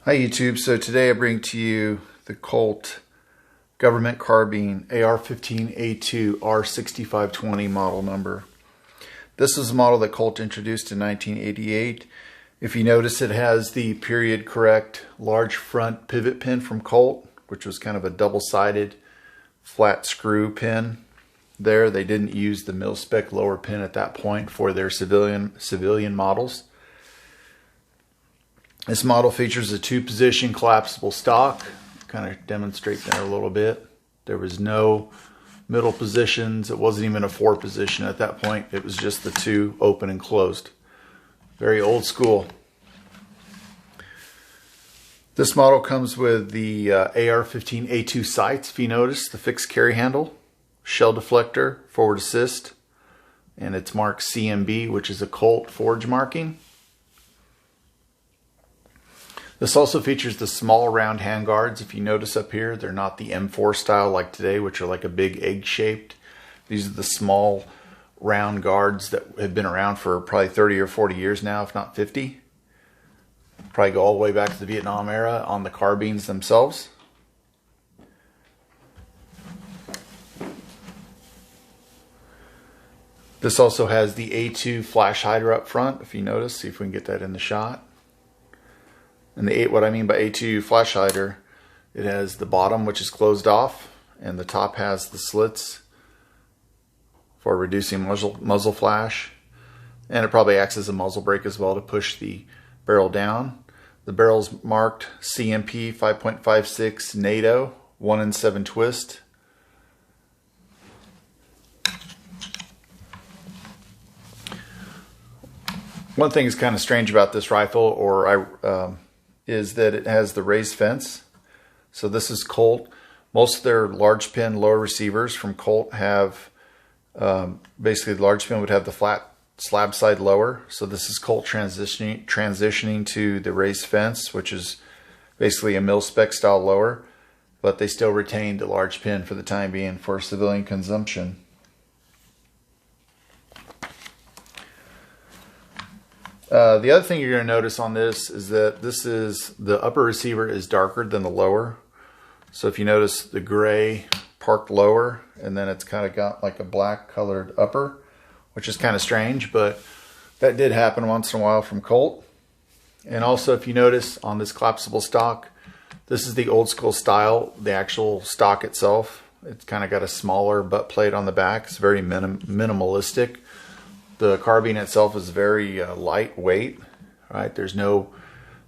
Hi YouTube, so today I bring to you the Colt Government Carbine AR-15A2 R6520 model number. This is a model that Colt introduced in 1988. If you notice, it has the period correct large front pivot pin from Colt, which was kind of a double-sided flat screw pin there. They didn't use the mil-spec lower pin at that point for their civilian models. This model features a two-position collapsible stock. Kind of demonstrate there a little bit. There was no middle positions. It wasn't even a four position at that point. It was just the two, open and closed. Very old school. This model comes with the AR-15A2 sights, if you notice, the fixed carry handle, shell deflector, forward assist, and it's marked CMB, which is a Colt forge marking. This also features the small round handguards. If you notice up here, they're not the M4 style like today, which are like a big egg shaped. These are the small round guards that have been around for probably 30 or 40 years now, if not 50. Probably go all the way back to the Vietnam era on the carbines themselves. This also has the A2 flash hider up front, if you notice. See if we can get that in the shot. And what I mean by A2 flash hider, it has the bottom, which is closed off, and the top has the slits for reducing muzzle flash. And it probably acts as a muzzle brake as well to push the barrel down. The barrel's marked CMP 5.56 NATO 1 in 7 twist. One thing is kind of strange about this rifle, is that it has the raised fence. So this is Colt. Most of their large pin lower receivers from Colt have, basically the large pin would have the flat slab side lower. So this is Colt transitioning to the raised fence, which is basically a mil-spec style lower, but they still retained the large pin for the time being for civilian consumption. The other thing you're going to notice on this is that the upper receiver is darker than the lower. So if you notice the gray parked lower, and then it's kind of got like a black colored upper, which is kind of strange, but that did happen once in a while from Colt. And also if you notice on this collapsible stock, this is the old school style, the actual stock itself. It's kind of got a smaller butt plate on the back. It's very minimalistic. The carbine itself is very lightweight, right? There's no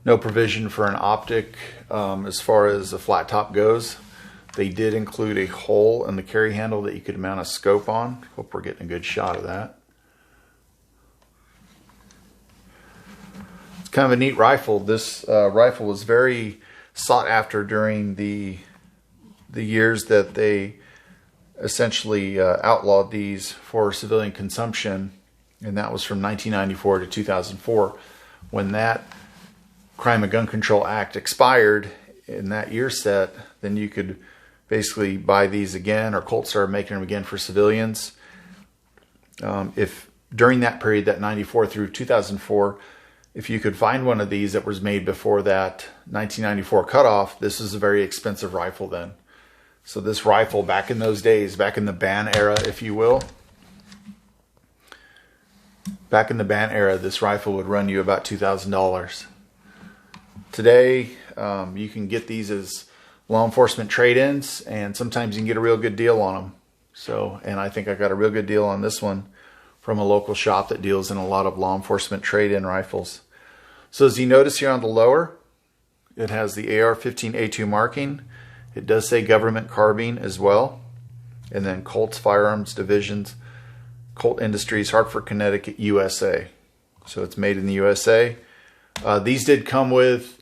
provision for an optic as far as the flat top goes. They did include a hole in the carry handle that you could mount a scope on. Hope we're getting a good shot of that. It's kind of a neat rifle. This rifle was very sought after during the years that they essentially outlawed these for civilian consumption. And that was from 1994 to 2004. When that Crime and Gun Control Act expired in that year set, then you could basically buy these again, or Colt started making them again for civilians. If during that period, that 94 through 2004, if you could find one of these that was made before that 1994 cutoff, this is a very expensive rifle then. So this rifle back in those days, back in the ban era, if you will, back in the ban era, this rifle would run you about $2,000. Today, you can get these as law enforcement trade-ins, and sometimes you can get a real good deal on them. So, and I think I got a real good deal on this one from a local shop that deals in a lot of law enforcement trade-in rifles. So as you notice here on the lower, it has the AR-15A2 marking. It does say Government Carbine as well. And then Colt's Firearms Divisions, Colt Industries, Hartford, Connecticut, USA. So it's made in the USA. These did come with,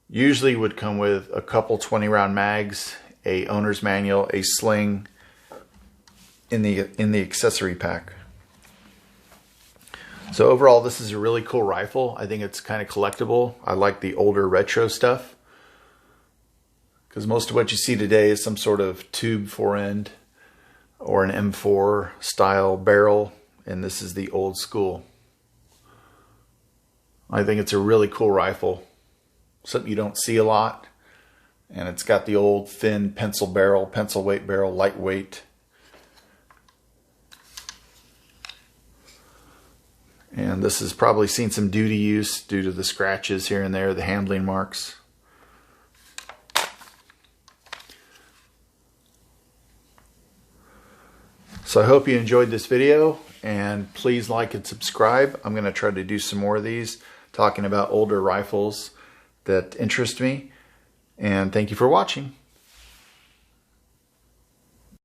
usually would come with a couple 20-round mags, a owner's manual, a sling in the accessory pack. So overall, this is a really cool rifle. I think it's kind of collectible. I like the older retro stuff, because most of what you see today is some sort of tube fore-end or an M4 style barrel, and this is the old school. I think it's a really cool rifle. something you don't see a lot. And it's got the old thin pencil weight barrel, lightweight. And this has probably seen some duty use due to the scratches here and there, the handling marks. So I hope you enjoyed this video, and please like and subscribe. I'm going to try to do some more of these talking about older rifles that interest me. And thank you for watching.